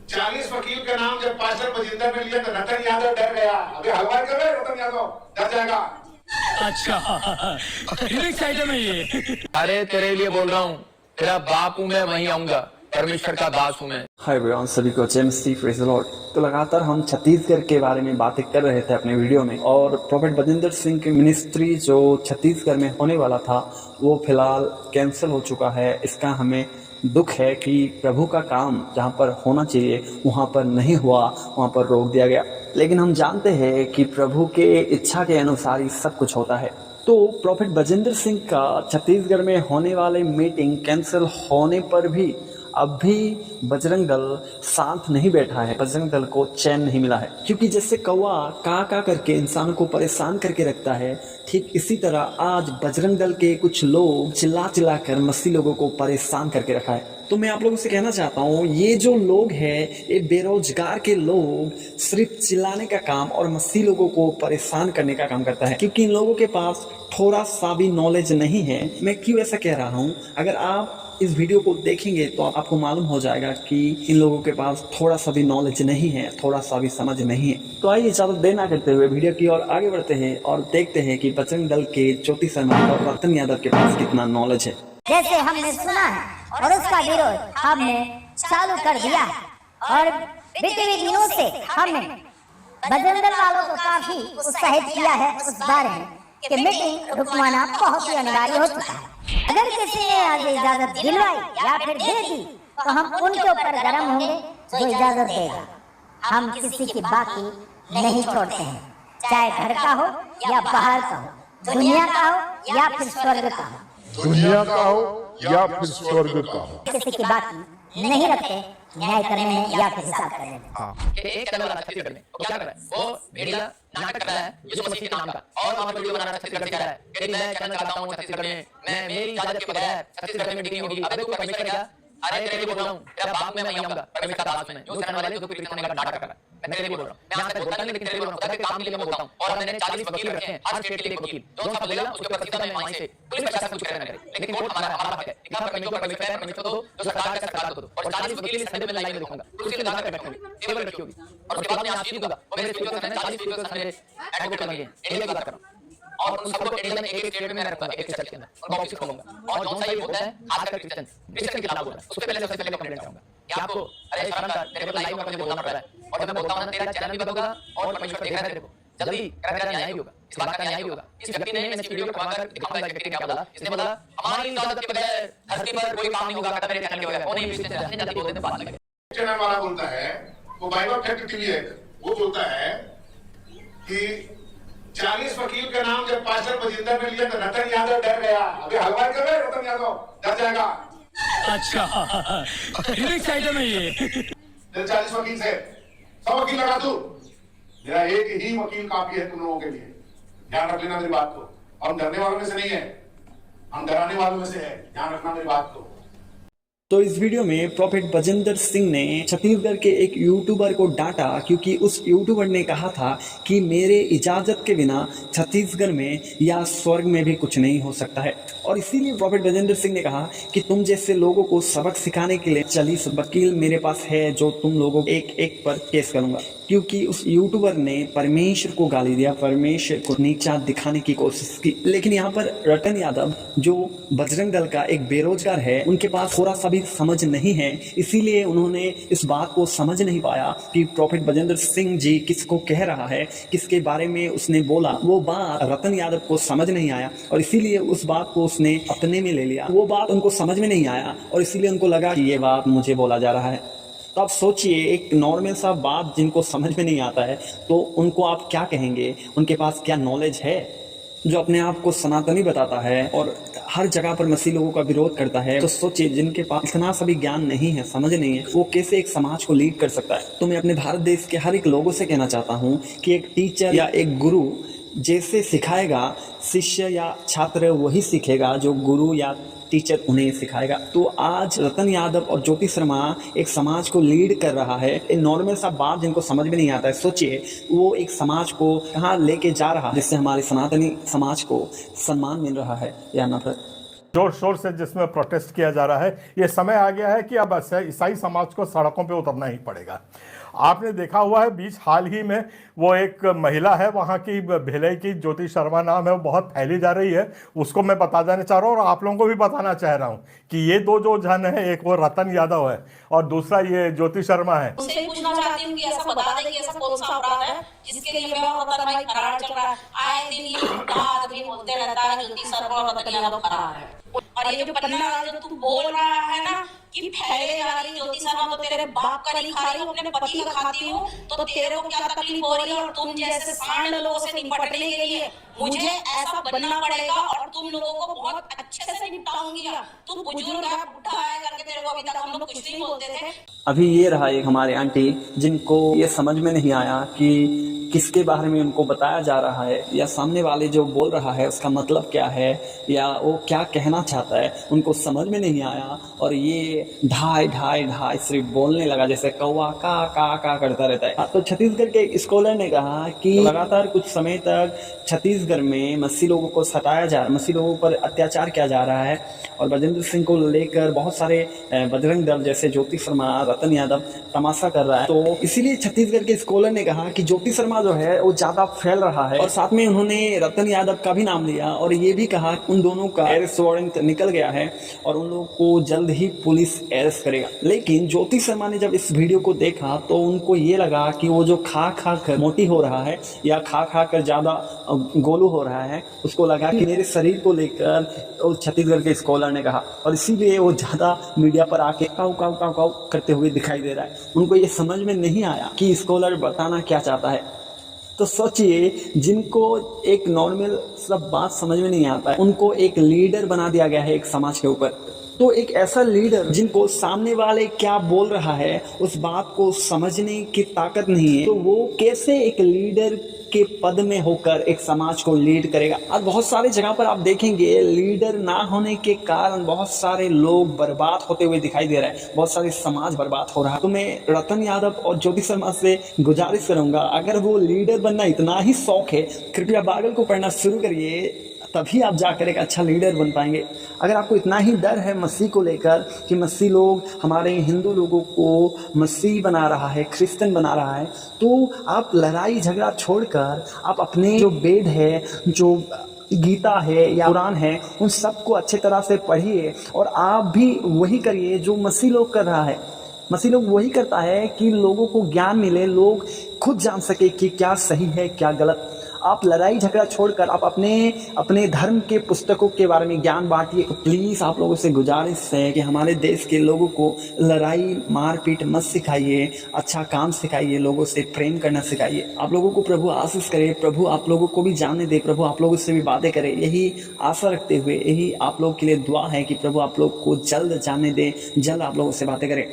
40 वकील का नाम जब पास्टर बजिंदर ने लिया तो रतन यादव डर गया। अभी हलवाई कर रहे रतन यादव डर जाएगा। अच्छा लिरिक्स आइटम है ये। अरे तेरे लिए बोल रहा हूँ, तेरा बाप हूँ मैं, वहीं आऊंगा, परमेश्वर का दास हूँ मैं। हाय एवरीवन, सभी को जय मसीह, प्रेज़ द लॉर्ड। तो लगातार हम छत्तीसगढ़ के बारे में बातें कर रहे थे अपने वीडियो में, और प्रॉफेट बजिंदर सिंह की मिनिस्ट्री जो छत्तीसगढ़ में होने वाला था वो फिलहाल कैंसिल हो चुका है। इसका हमें दुख है कि प्रभु का काम जहाँ पर होना चाहिए वहाँ पर नहीं हुआ, वहाँ पर रोक दिया गया। लेकिन हम जानते हैं कि प्रभु के इच्छा के अनुसार ही सब कुछ होता है। तो प्रॉफेट बजिंदर सिंह का छत्तीसगढ़ में होने वाले मीटिंग कैंसिल होने पर भी अब भी बजरंग दल शांत नहीं बैठा है। बजरंग दल को चैन नहीं मिला है, क्योंकि जैसे कौवा का करके इंसान को परेशान करके रखता है, ठीक इसी तरह आज बजरंग दल के कुछ लोग चिल्ला चिल्ला कर मसीह लोगों को परेशान करके रखा है। तो मैं आप लोगों से कहना चाहता हूँ, ये जो लोग हैं, ये बेरोजगार के लोग सिर्फ चिल्लाने का काम और मसीह लोगों को परेशान करने का काम करता है, क्योंकि इन लोगों के पास थोड़ा सा भी नॉलेज नहीं है। मैं क्यों ऐसा कह रहा हूँ, अगर आप इस वीडियो को देखेंगे तो आपको मालूम हो जाएगा कि इन लोगों के पास थोड़ा सा भी नॉलेज नहीं है, थोड़ा सा भी समझ नहीं है। तो आइए ज़्यादा देर ना करते हुए वीडियो की ओर आगे बढ़ते हैं और देखते हैं कि बजरंग दल के ज्योति शर्मा और रतन यादव के पास कितना नॉलेज है। जैसे हमने सुना है और उसका विरोध हमने चालू कर दिया है, और बीते हुए दिनों से हमने बजरंग दल वालों को काफी उत्साहित किया है उस बारे में कि मीटिंग रुकवाना बहुत ही अनिवार्य हो चुका है। अगर किसी ने आज इजाजत दिलवाई या फिर दे दी तो हम उनके ऊपर गर्म होंगे जो इजाजत देगा। हम किसी की बाकी नहीं छोड़ते हैं, चाहे घर का हो या बाहर का हो, दुनिया का हो या फिर स्वर्ग का हो। दुनिया का हो या फिर स्वर्ग का हो, किसी की बाकी नहीं रखते न्याय करने में या फिर हिसाब करने में। एक चैनल वाला छत्तीसगढ़ में वो क्या कर रहा है, वो भेड़िया नाटक कर रहा है यीशु मसीह के नाम का, और वहां पर वीडियो बना रहा है छत्तीसगढ़ से कह रहा है कि मैं चैनल चलाता हूं छत्तीसगढ़ में, मैं मेरी इजाजत के बगैर छत्तीसगढ़ में मीटिंग होगी। अबे कोई परमेश्वर क्या, अरे तेरे लिए बोल रहा हूं, तेरा बाप मैं वहीं आऊंगा, परमेश्वर का दास मैं। जो चैनल वाले जो क्रिश्चियन का नाटक कर रहा है, मैं तेरे लिए बोल रहा हूं, मैं आज तक बोलता नहीं, लेकिन तेरे लिए बोल रहा हूं, काम के लिए मैं बोलता हूं। और मैंने 40 वकील रखे हैं, हर स्टेट के लिए वकील, जो सा बोलेगा उसके ऊपर सीधा मैं वहीं से पुलिस प्रशासन कुछ करना करे, लेकिन कोर्ट हमारा हक है। यहाँ पर परमेश्वर है, परमेश्वर को दो, जो सरकार का सरकार को दो। और 40 वकील इस संडे में लाइन में देखूंगा, कुर्सी लगा कर बैठेंगे, टेबल रखी होगी, और उसके बाद मैं आशीष दूंगा। मेरे स्पीकर से 40 स्पीकर से मेरे एडवोकेट बन गए, इंडिया की बात कर रहा हूं, और उन सबको इंडिया में एक स्टेट में मैं रखूंगा, एक चर्च के अंदर, और ऑफिस खोलूंगा। और जो सा ये होता है खासकर क्रिश्चियन के खिलाफ होता है, उससे पहले सबसे पहले कंप्लेंट करूंगा कि आपको अरे शर्म कर, तेरे को लाइव में मुझे बोलना पड़ रहा है, और जब मैं बोलता हूं ना तेरा चैनल भी बदलेगा और परमेश्वर देख रहा है तेरे को, जल्दी तेरा न्याय भी होगा, इस बात का न्याय भी होगा। इस व्यक्ति ने इस वीडियो को बनाकर दिखाऊंगा, इस व्यक्ति ने क्या बोला, इसने बोला हमारी इजाजत के बगैर धरती पर कोई काम नहीं होगा, तेरे चैनल के बगैर। वो नहीं इसने जल्दी बोलते बात लगे। चैनल वाला बोलता है, वो बाइबल फैक्ट क्लियर, वो बोलता है कि 40 वकील का नाम जब पास्टर बजिंदर ने लिया तो रतन यादव डर गया। अभी हलवाई कर रहे रतन यादव डर जाएगा। अच्छा लिरिक्स आइटम है ये। 40 वकील से 100 वकील लगा तू, मेरा एक ही वकील काफी है तुम लोगों के लिए। ध्यान रख लेना मेरी बात को। हम डरने वालों में से नहीं है, हम डराने वालों में से है। ध्यान रखना मेरी बात को। तो इस वीडियो में प्रॉफेट बजिंदर सिंह ने छत्तीसगढ़ के एक यूट्यूबर को डांटा, क्योंकि उस यूट्यूबर ने कहा था कि मेरे इजाज़त के बिना छत्तीसगढ़ में या स्वर्ग में भी कुछ नहीं हो सकता है। और इसीलिए प्रॉफेट बजिंदर सिंह ने कहा कि तुम जैसे लोगों को सबक सिखाने के लिए 40 वकील मेरे पास है, जो तुम लोगों एक एक पर केस करूंगा। क्योंकि उस यूट्यूबर ने परमेश्वर को गाली दिया, परमेश्वर को नीचा दिखाने की कोशिश की। लेकिन यहाँ पर रतन यादव जो बजरंग दल का एक बेरोजगार है, उनके पास थोड़ा सा भी समझ नहीं है, इसीलिए उन्होंने इस बात को समझ नहीं पाया कि प्रॉफेट बजिंदर सिंह जी किसको कह रहा है, किसके बारे में उसने बोला। वो बात रतन यादव को समझ नहीं आया और इसीलिए उस बात को उसने अपने में ले लिया। वो बात उनको समझ में नहीं आया और इसीलिए उनको लगा कि ये बात मुझे बोला जा रहा है। तो आप सोचिए, एक नॉर्मल सा बात जिनको समझ में नहीं आता है तो उनको आप क्या कहेंगे, उनके पास क्या नॉलेज है। जो अपने आप को सनातनी बताता है और हर जगह पर मसीह लोगों का विरोध करता है, तो सोचिए जिनके पास इतना सभी ज्ञान नहीं है, समझ नहीं है, वो कैसे एक समाज को लीड कर सकता है। तो मैं अपने भारत देश के हर एक लोगों से कहना चाहता हूँ कि एक टीचर या एक गुरु जैसे सिखाएगा, शिष्य या छात्र वही सीखेगा जो गुरु या टीचर उन्हें सिखाएगा। तो आज रतन यादव और ज्योति शर्मा एक समाज को लीड कर रहा है। एक नॉर्मल सा बात जिनको समझ में नहीं आता है, सोचिए वो एक समाज को कहाँ लेके जा रहा है, जिससे हमारे सनातनी समाज को सम्मान मिल रहा है या नफरत। जोर शोर से जिसमें प्रोटेस्ट किया जा रहा है, ये समय आ गया है कि अब ईसाई समाज को सड़कों पे उतरना ही पड़ेगा। आपने देखा हुआ है बीच हाल ही में वो एक महिला है वहाँ की भिलाई की, ज्योति शर्मा नाम है, वो बहुत फैली जा रही है, उसको मैं बता देना चाह रहा हूँ और आप लोगों को भी बताना चाह रहा हूँ कि ये दो जो जन है, एक वो रतन यादव है और दूसरा ये ज्योति शर्मा है। उनसे पूछना चाहती हूँ कि ऐसा बता दें कि ऐसा कौन सा अपराध है जिसके लिए मैं और रतन भाई फरार चल रहा है। आए दिन ये बुढ़ा आदमी बोलते रहता है ज्योति शर्मा और रतन यादव फरार है। और ये जो पन्ना जो तू बोल रहा है ना कि फैले जा रही ज्योति शर्मा तो तेरे बाप का नहीं खा रही हूँ, अपने पति का खाती हूँ, तो तेरे को क्या तकलीफ हो रही है? और तुम जैसे सांड लोगों से निपटने के लिए मुझे ऐसा बनना पड़ेगा और तुम लोगों को बहुत अच्छे से निपटाऊंगी। तू बुजुर्ग है, बुढ़ा है करके तेरे को अभी तक हम लोग कुछ नहीं बोलते थे। अभी ये रहा एक हमारे आंटी जिनको ये समझ में नहीं आया कि किसके बारे में उनको बताया जा रहा है या सामने वाले जो बोल रहा है उसका मतलब क्या है या वो क्या कहना चाहता है, उनको समझ में नहीं आया और ये ढाई ढाई ढाई सिर्फ बोलने लगा जैसे कौवा का करता रहता है। तो छत्तीसगढ़ के एक स्कॉलर ने कहा कि लगातार कुछ समय तक छत्तीसगढ़ में मस्सी लोगों को सताया जा रहा है, मस्सी लोगों पर अत्याचार किया जा रहा है और बजेंद्र सिंह को लेकर बहुत सारे बजरंग दल जैसे ज्योति शर्मा, रतन यादव तमाशा कर रहा है। तो इसीलिए छत्तीसगढ़ के स्कॉलर ने कहा कि ज्योति शर्मा जो है वो ज्यादा फैल रहा है और साथ में उन्होंने रतन यादव का भी नाम लिया और ये भी कहा उन दोनों का अरेस्ट वारंट निकल गया है और उन लोगों को जल्द ही पुलिस अरेस्ट करेगा। लेकिन ज्योति शर्मा ने जब इस वीडियो को देखा तो उनको ये लगा कि वो जो खा कर मोटी हो रहा है या खा कर ज्यादा गोलू हो रहा है, उसको लगा कि मेरे शरीर को लेकर छत्तीसगढ़ के स्कॉलर ने कहा और इसीलिए वो ज्यादा मीडिया पर आके काऊ काऊ काऊ काऊ करते हुए दिखाई दे रहा है। उनको ये समझ में नहीं आया कि स्कॉलर बताना क्या चाहता है। तो सोचिए जिनको एक नॉर्मल सब बात समझ में नहीं आता है उनको एक लीडर बना दिया गया है एक समाज के ऊपर। तो एक ऐसा लीडर जिनको सामने वाले क्या बोल रहा है उस बात को समझने की ताकत नहीं है, तो वो कैसे एक लीडर के पद में होकर एक समाज को लीड करेगा। आज बहुत सारे जगह पर आप देखेंगे लीडर ना होने के कारण बहुत सारे लोग बर्बाद होते हुए दिखाई दे रहे हैं, बहुत सारे समाज बर्बाद हो रहा है। तो मैं रतन यादव और ज्योति शर्मा से गुजारिश करूंगा, अगर वो लीडर बनना इतना ही शौक है, कृपया बाइबल को पढ़ना शुरू करिए, तभी आप जाकर एक अच्छा लीडर बन पाएंगे। अगर आपको इतना ही डर है मसीह को लेकर कि मसीह लोग हमारे हिंदू लोगों को मसीह बना रहा है, क्रिश्चियन बना रहा है, तो आप लड़ाई झगड़ा छोड़कर आप अपने जो वेद है, जो गीता है या कुरान है, उन सबको अच्छे तरह से पढ़िए और आप भी वही करिए जो मसीह लोग कर रहा है। मसीह लोग वही करता है कि लोगों को ज्ञान मिले, लोग खुद जान सके कि क्या सही है क्या गलत। आप लड़ाई झगड़ा छोड़कर आप अपने धर्म के पुस्तकों के बारे में ज्ञान बांटिए। तो प्लीज आप लोगों से गुजारिश है कि हमारे देश के लोगों को लड़ाई मारपीट मत सिखाइए, अच्छा काम सिखाइए, लोगों से प्रेम करना सिखाइए। आप लोगों को प्रभु आशीष करे, प्रभु आप लोगों को भी जानने दे, प्रभु आप लोगों से भी बातें करे। यही आशा रखते हुए यही आप लोगों के लिए दुआ है कि प्रभु आप लोग को जल्द जानने दे, जल्द आप लोगों से बातें करें।